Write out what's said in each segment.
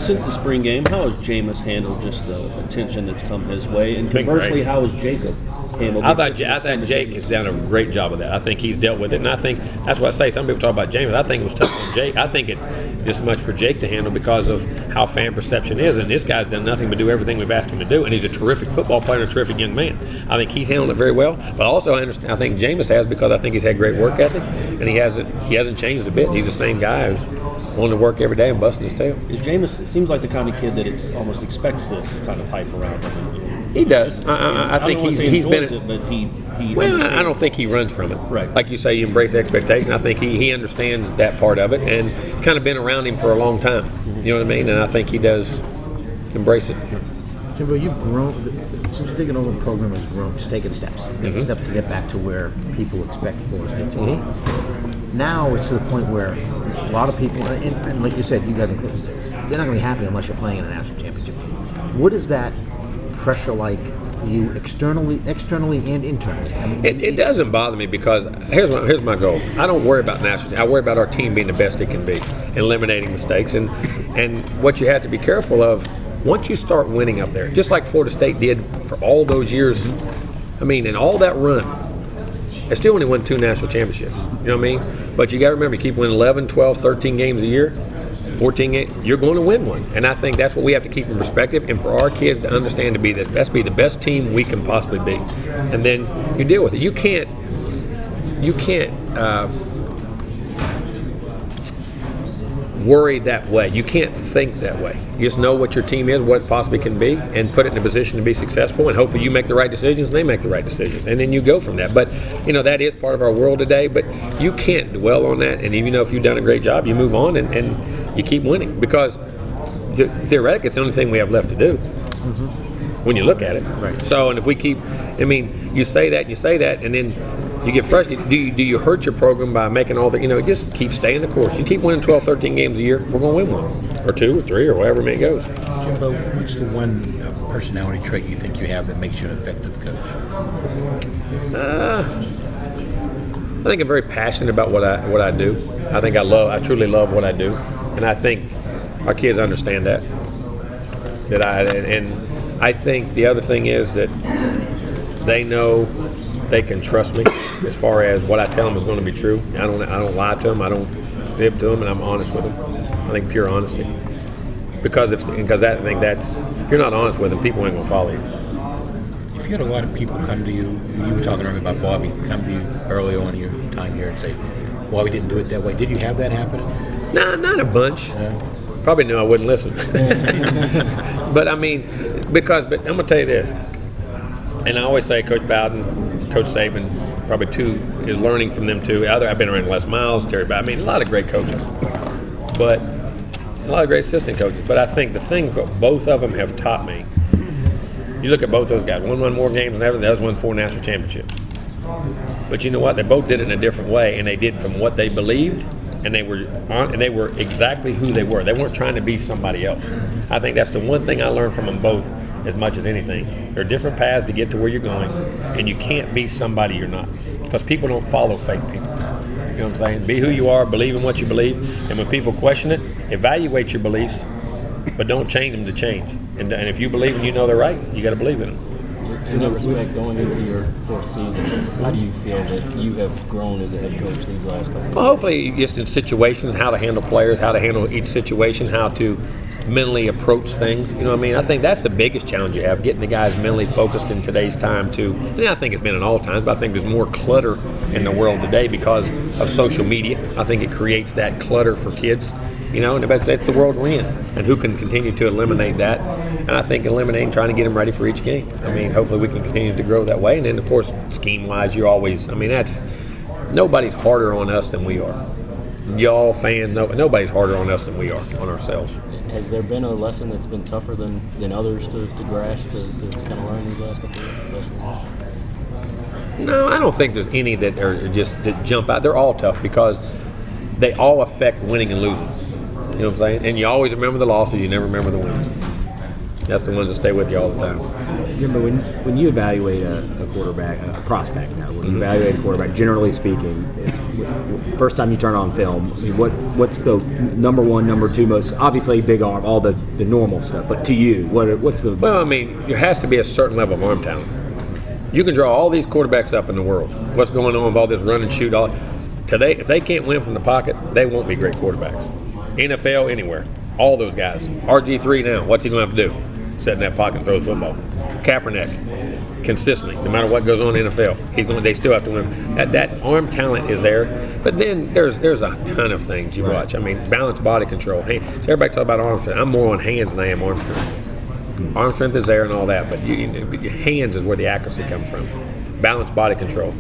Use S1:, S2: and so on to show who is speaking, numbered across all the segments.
S1: Since the spring game, how has Jameis handled just the attention that's come his way? And conversely, how has Jacob handled it?
S2: I thought Jake has done a great job of that. I think he's dealt with it, and I think that's what I say. Some people talk about Jameis. I think it was tough on Jake. I think it's just as much for Jake to handle because of how fan perception is, and this guy's done nothing but do everything we've asked him to do, and he's a terrific football player and a terrific young man. I think he's handled it very well, but also I think Jameis has because I think he's had great work ethic, and he hasn't changed a bit. He's the same guy who's wanting to work every day and busting his tail.
S1: Jameis seems like the kind of kid that almost expects this kind of hype around him.
S2: He does. I think he's been.
S1: But he
S2: well, I don't think he runs from it.
S1: Right.
S2: Like you say, you embrace expectation. I think he understands that part of it, and it's kind of been around him for a long time. You know what I mean? And I think he does embrace it.
S3: Jimbo, you've grown since you've taken over the program. Has grown, it's taken steps, steps to get back to where people expect Florida State to be. Now it's to the point where a lot of people, and like you said, you guys, they're not going to be happy unless you're playing in a national championship. What is that pressure like? You externally and internally. I mean,
S2: it doesn't bother me because here's my goal. I don't worry about national. I worry about our team being the best it can be, eliminating mistakes, and what you have to be careful of. Once you start winning up there, just like Florida State did for all those years, I mean, in all that run, they still only won 2 national championships. You know what I mean? But you got to remember, you keep winning 11, 12, 13 games a year. 14 games, you're going to win one, and I think that's what we have to keep in perspective. And for our kids to understand to be the best team we can possibly be, and then you deal with it. You can't worry that way. You can't think that way. You just know what your team is, what it possibly can be, and put it in a position to be successful. And hopefully, you make the right decisions, and they make the right decisions, and then you go from that. But that is part of our world today. But you can't dwell on that. And even if you've done a great job, you move on and you keep winning because theoretically, it's the only thing we have left to do. When you look at it.
S3: Right.
S2: So, and if we keep, you say that, and then you get frustrated. Do you hurt your program by making all the, just keep staying the course. You keep winning 12, 13 games a year, we're going to win one, or 2, or 3, or whatever it goes.
S3: Jimbo, what's the one personality trait you think you have that makes you an effective coach?
S2: I think I'm very passionate about what I do. I truly love what I do, and I think our kids understand that. And I think the other thing is that they know they can trust me as far as what I tell them is going to be true. I don't lie to them. I don't fib to them, and I'm honest with them. I think pure honesty. Because if you're not honest with them, people ain't going to follow you.
S3: If you had a lot of people come to you were talking earlier about Bobby, come to you early on in your time here and say, Bobby didn't do it that way. Did you have that happen?
S2: No, not a bunch. Probably knew I wouldn't listen. But I'm going to tell you this, and I always say Coach Bowden, Coach Saban, probably is learning from them too. I've been around Les Miles, Terry Bowden, a lot of great coaches, but a lot of great assistant coaches. But I think the thing that both of them have taught me, you look at both those guys, one won more games than ever, the other won 4 national championships. But you know what? They both did it in a different way, and they did from what they believed, and they were exactly who they were. They weren't trying to be somebody else. I think that's the one thing I learned from them both as much as anything. There are different paths to get to where you're going, and you can't be somebody you're not, because people don't follow fake people. You know what I'm saying? Be who you are, believe in what you believe, and when people question it, evaluate your beliefs, but don't change them to change. And if you believe and you know they're right, you got to believe in them.
S1: In that respect, going into your 4th season, how do you feel that you have grown as a head coach these last couple of years?
S2: Well, hopefully just in situations, how to handle players, how to handle each situation, how to mentally approach things. You know what I mean? I think that's the biggest challenge you have, getting the guys mentally focused in today's time too. And I think it's been in all times, but I think there's more clutter in the world today because of social media. I think it creates that clutter for kids. And it's the world we're in, and who can continue to eliminate that. And I think eliminating, trying to get them ready for each game. Hopefully we can continue to grow that way. And then, of course, scheme-wise, you're always, nobody's harder on us than we are. Y'all fans, nobody's harder on us than we are, on ourselves.
S1: Has there been a lesson that's been tougher than others to grasp, to kind of learn these last couple of years?
S2: No, I don't think there's any that jump out. They're all tough because they all affect winning and losing. You know what I'm saying? And you always remember the losses, you never remember the wins. That's the ones that stay with you all the time.
S4: Jimbo, when you evaluate a quarterback, a prospect now, when you evaluate a quarterback, generally speaking, first time you turn on film, I mean, what's the number one, number two most, obviously big arm, all the normal stuff, but to you, what's the...
S2: Well, I mean, there has to be a certain level of arm talent. You can draw all these quarterbacks up in the world. What's going on with all this run and shoot? Today, if they can't win from the pocket, they won't be great quarterbacks. NFL, anywhere. All those guys. RG3 now, what's he going to have to do? Sit in that pocket and throw the football. Kaepernick, consistently, no matter what goes on in the NFL, they still have to win. That arm talent is there, but then there's a ton of things you watch. I mean, balanced body control. Hey, so everybody talks about arm strength. I'm more on hands than I am arm strength. Arm strength is there and all that, but your hands is where the accuracy comes from. Balanced body control.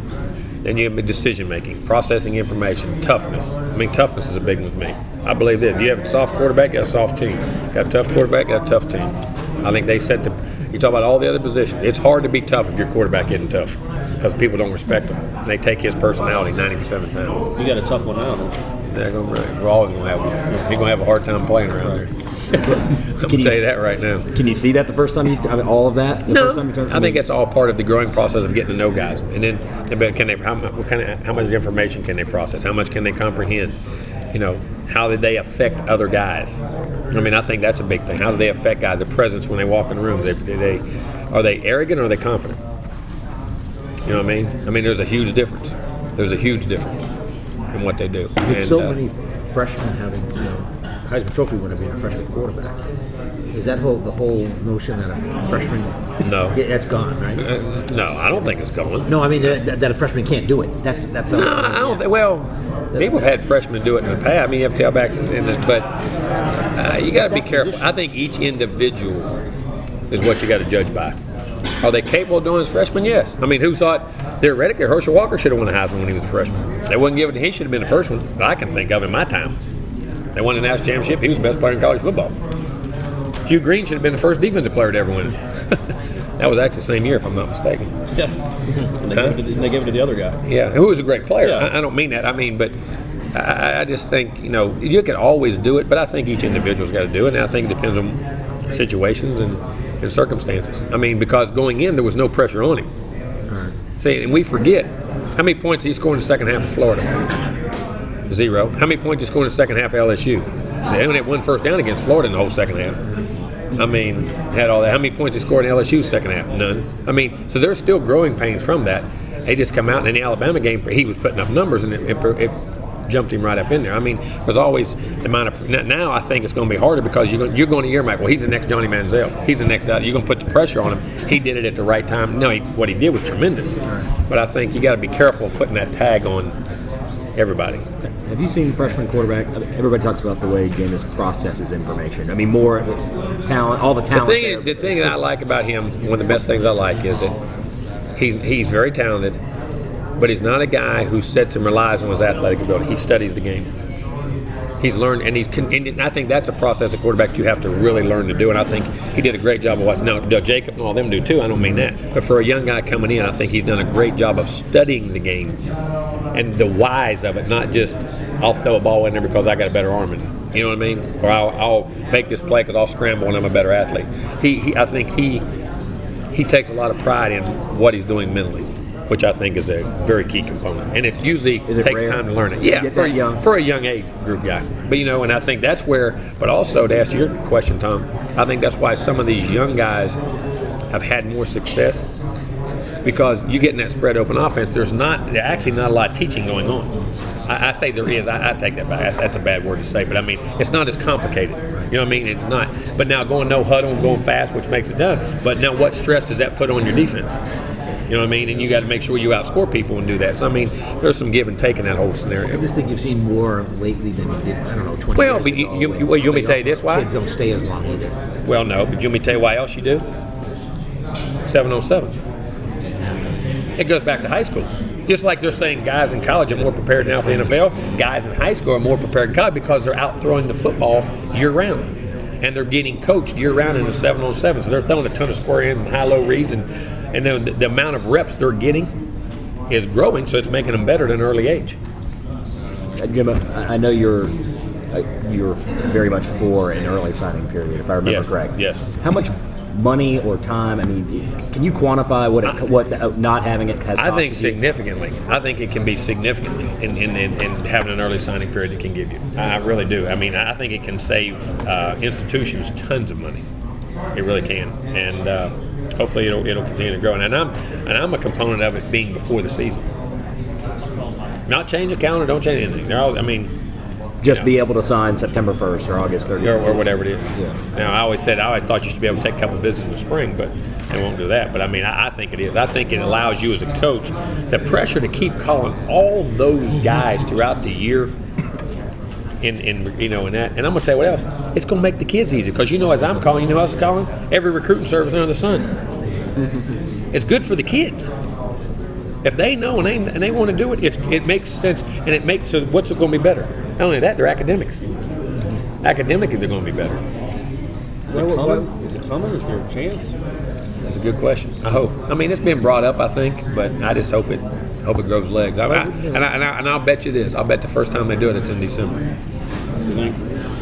S2: Then you have decision making, processing information, toughness. I mean, toughness is a big one with me. I believe this. You have a soft quarterback, you have a soft team. You have a tough quarterback, you have a tough team. I think they set the. You talk about all the other positions. It's hard to be tough if your quarterback isn't tough, because people don't respect him. And they take his personality 90% of the time.
S1: You got a tough one now.
S2: Right. We're always going to have one. You're going to have a hard time playing around there. I'm going to tell you that right now.
S4: Can you see that the first time all of that?
S2: No, I think it's all part of the growing process of getting to know guys. And then, how much information can they process? How much can they comprehend? You know, how did they affect other guys? I mean, I think that's a big thing. How do they affect guys? Their presence when they walk in the room. Are they arrogant or are they confident? You know what I mean? I mean, there's a huge difference. There's a huge difference in what they do.
S3: With so many freshmen having, Heisman Trophy winner being a freshman quarterback, is that the whole notion that a freshman?
S2: No.
S3: That's gone, right?
S2: No, I don't think it's gone.
S3: No, I mean that a freshman can't do it. That's.
S2: No, I don't think. Well, people have had freshmen do it in the past. I mean, you have tailbacks in this, but you got to be careful. I think each individual is what you got to judge by. Are they capable of doing as freshmen? Yes. I mean, who thought theoretically Herschel Walker should have won a Heisman when he was a freshman? They wouldn't give it to him. He should have been the first one that I can think of in my time. They won the national championship. He was the best player in college football. Hugh Green should have been the first defensive player to ever win it. That was actually the same year, if I'm not mistaken.
S1: Yeah. And they gave it to the other guy.
S2: Yeah, who was a great player.
S1: Yeah.
S2: I don't mean that. I mean, but I just think, you can always do it, but I think each individual's got to do it, and I think it depends on situations and circumstances. I mean, because going in, there was no pressure on him.
S3: Right.
S2: See, and we forget. How many points did he score in the second half of Florida? 0. How many points did he score in the second half of LSU? They only had one first down against Florida in the whole second half. I mean, had all that. How many points he scored in LSU's second half? None. I mean, so there's still growing pains from that. They just come out, and in the Alabama game, he was putting up numbers, and it jumped him right up in there. I mean, there's always the amount of. Now I think it's going to be harder because you're going to hear Mike. Well, he's the next Johnny Manziel. He's the next. You're going to put the pressure on him. He did it at the right time. No, what he did was tremendous. But I think you got to be careful of putting that tag on everybody.
S4: Have you seen freshman quarterback? Everybody talks about the way Jameis processes information. I mean, more talent, all the talent.
S2: The thing that I like about him, one of the best things I like, is that he's very talented, but he's not a guy who sits and relies on his athletic ability. He studies the game. He's learned, and I think that's a process of quarterback you have to really learn to do, and I think he did a great job of watching. Now, Jacob and all them do too, I don't mean that. But for a young guy coming in, I think he's done a great job of studying the game and the whys of it, not just, I'll throw a ball in there because I got a better arm in it. You know what I mean? Or I'll make this play because I'll scramble and I'm a better athlete. I think he takes a lot of pride in what he's doing mentally, which I think is a very key component. And it usually takes time to learn it. Yeah, for a young age group guy. But and I think that's where, but also to answer your question, Tom, I think that's why some of these young guys have had more success, because you get in that spread open offense, there's actually not a lot of teaching going on. I say there is. I take that back. That's a bad word to say, but I mean, it's not as complicated. You know what I mean? It's not. But now going no huddle and going fast, which makes it done. But now what stress does that put on your defense? You know what I mean? And you got to make sure you outscore people and do that. So, I mean, there's some give and take in that whole scenario.
S3: I just think you've seen more lately than you did, 20
S2: years
S3: ago.
S2: You want me to tell you this why?
S3: Kids don't stay as long either.
S2: Well, no, but you want me to tell you why else you do? 7-on-7. It goes back to high school. Just like they're saying guys in college are more prepared now for the NFL, guys in high school are more prepared in college because they're out throwing the football year-round. And they're getting coached year-round in a 7-on-7. So they're throwing a ton of square ends and high-low reads, and then the amount of reps they're getting is growing, so it's making them better at an early age.
S4: Jimbo, I know you're very much for an early signing period, if I remember correct.
S2: Yes.
S4: How much money or time? I mean, can you quantify what not having it has?
S2: I think
S4: cost you?
S2: significantly. I think it can be significantly in having an early signing period it can give you. I really do. I mean, I think it can save institutions tons of money. It really can, and hopefully it'll continue to grow. And I'm a component of it being before the season. Not change the calendar, don't change anything.
S4: Just be able to sign September 1st or August 30th.
S2: Or whatever it is.
S4: Yeah.
S2: Now, I always thought you should be able to take a couple of visits in the spring, but they won't do that. But I mean, I think it is. I think it allows you as a coach the pressure to keep calling all those guys throughout the year. In that. And I'm going to tell you what else. It's going to make the kids easier because as I'm calling, who else is calling? Every recruiting service under the sun. It's good for the kids. If they know and they want to do it, it makes sense, and it makes what's going to be better. Not only that, they're academics. Academically, they're going to be better.
S1: Is it coming? Is there a chance?
S2: That's a good question. I hope. I mean, it's been brought up, I think, but I just hope it grows legs. And I'll bet you this. I'll bet the first time they do it, it's in December.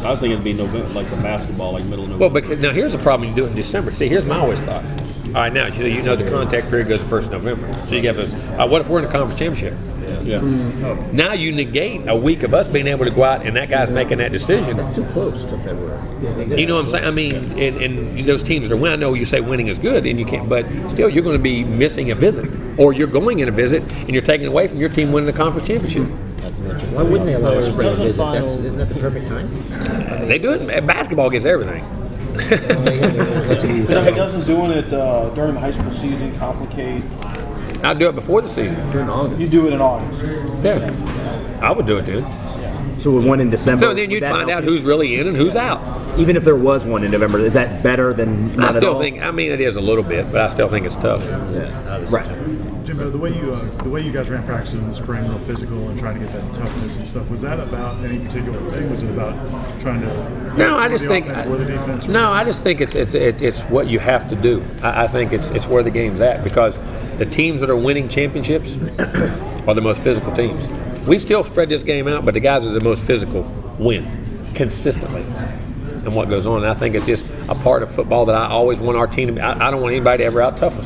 S1: I was thinking it'd be November, like the basketball, like middle of November.
S2: Well, because now here's the problem: you do it in December. See, here's my always thought. All right, now the contact period goes 1st November. So you have what if we're in a conference championship?
S1: Yeah.
S2: Now you negate a week of us being able to go out and that guy's making that decision.
S3: That's too close to February.
S2: You know what I'm saying? I mean, and those teams that are winning, I know you say winning is good, and you can't, but still you're going to be missing a visit, or you're going in a visit and you're taking away from your team winning the conference championship.
S3: Why wouldn't they allow us to bring a visit? Isn't that the perfect time?
S2: They do it. Basketball gets everything.
S5: Doesn't doing it during the high school season complicate?
S2: I'll do it before the season.
S3: During August.
S5: You do it in August.
S2: Yeah, I would do it then.
S4: So with one in December.
S2: So then you'd find out who's really in and who's out.
S4: Even if there was one in November, is that better than not
S2: I still
S4: at all?
S2: think. I mean, it is a little bit, but I still think it's tough.
S4: Yeah. Right.
S6: Jimbo, the way you guys ran practices in the spring, real physical and trying to get that toughness and stuff, was that about any particular thing? Was it about trying to?
S2: No, I just think.
S6: Or the defense?
S2: No, I just think it's what you have to do. I think it's where the game's at because the teams that are winning championships are the most physical teams. We still spread this game out, but the guys that are the most physical win consistently. And what goes on, and I think it's just a part of football that I always want our team to be. I don't want anybody to ever out-tough us.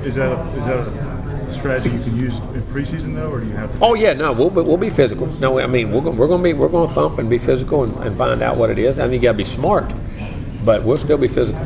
S6: Is that a strategy you can use in preseason though, or do you have to?
S2: Oh yeah, no, we'll be physical. No, I mean we're going to thump and be physical and find out what it is. I mean you got to be smart, but we'll still be physical.